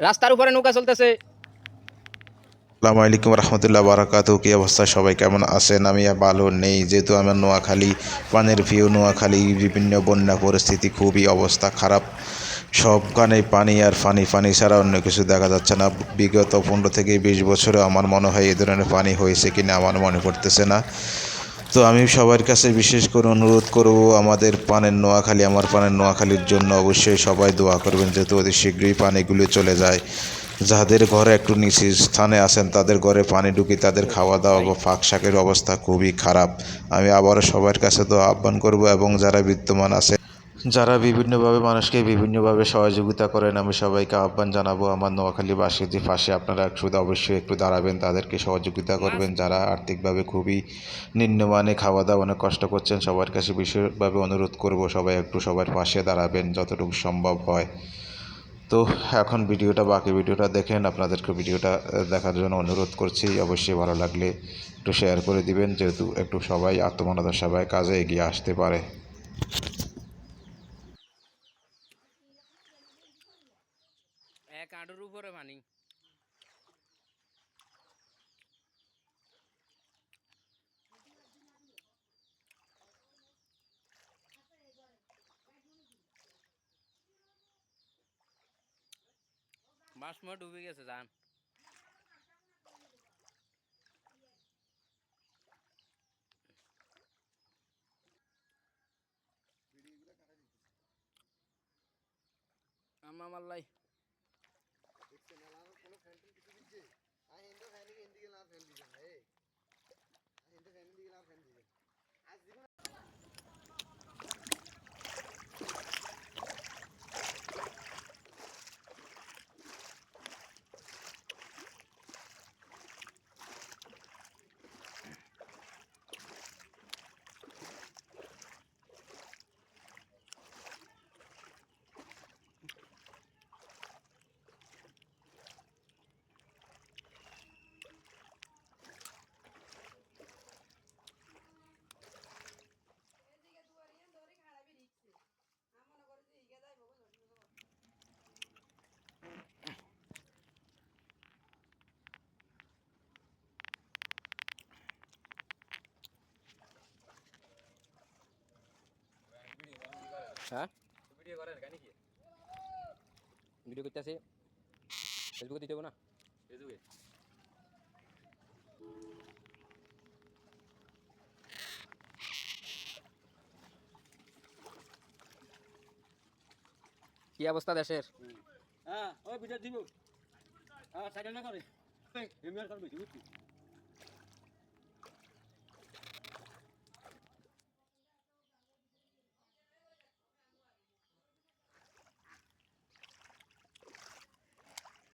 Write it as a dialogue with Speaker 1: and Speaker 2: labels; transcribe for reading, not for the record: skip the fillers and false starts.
Speaker 1: রাস্তার উপরে নৌকা চলতেছে।
Speaker 2: আসসালামু আলাইকুম রহমতুল্লাহ বারাকাতুহু। কি অবস্থা, সবাই কেমন আছেন? আমি ভালো নেই, যেহেতু আমার নোয়াখালী পানির ভিউ, নোয়াখালী বিভিন্ন বন্যা পরিস্থিতি, খুবই অবস্থা খারাপ। সবখানে পানি আর পানি, পানি ছাড়া অন্য কিছু দেখা যাচ্ছে না। বিগত 15 থেকে 20 বছরে আমার মনে হয় এ ধরনের পানি হয়েছে কিনা আমার মনে পড়তেছে না। তো আমি সবার কাছে বিশেষ করে অনুরোধ করব, আমাদের পানের নোয়াখালী, আমার পানের নোয়াখালীর জন্য অবশ্যই সবাই দোয়া করবেন, যেহেতু অতি শীঘ্রই পানিগুলো চলে যায়। যাদের ঘরে একটু নিচু স্থানে আছেন তাদের ঘরে পানি ঢুকে তাদের খাওয়া দাওয়া বা ফাঁক শাকের অবস্থা খুবই খারাপ। আমি আবারও সবার কাছে তো আহ্বান করব, এবং যারা বিদ্যমান আছে, যারা বিভিন্নভাবে মানুষকে বিভিন্নভাবে সহযোগিতা করেন, আমি সবাইকে আহ্বান জানাবো আমার নোয়াখালীবাসীর যে পাশে আপনারা শুধু অবশ্যই একটু দাঁড়াবেন, তাদেরকে সহযোগিতা করবেন। যারা আর্থিকভাবে খুবই নিম্নমানে খাওয়া দাওয়া অনেক কষ্ট করছেন, সবার কাছে বিশেষভাবে অনুরোধ করব সবাই একটু সবার পাশে দাঁড়াবেন যতটুকু সম্ভব হয়। তো এখন বাকি ভিডিওটা দেখেন, আপনাদেরকে ভিডিওটা দেখার জন্য অনুরোধ করছি। অবশ্যই ভালো লাগলে একটু শেয়ার করে দিবেন, যেহেতু একটু সবাই আত্মমনতার সবাই কাজে এগিয়ে আসতে পারে।
Speaker 1: এক আঁটুর উপরে পানি। বাঁশ মনে ডুবে গেছে যান। মাল্লাই হ্যাঁ ভিডিও করতে আছে, ফেসবুকে দিতে হবে না। কি অবস্থা দেশের?
Speaker 3: হ্যাঁ ওই ভিডিও দিব। হ্যাঁ সাইকেল না করে এমনি আর করবে বুঝছি।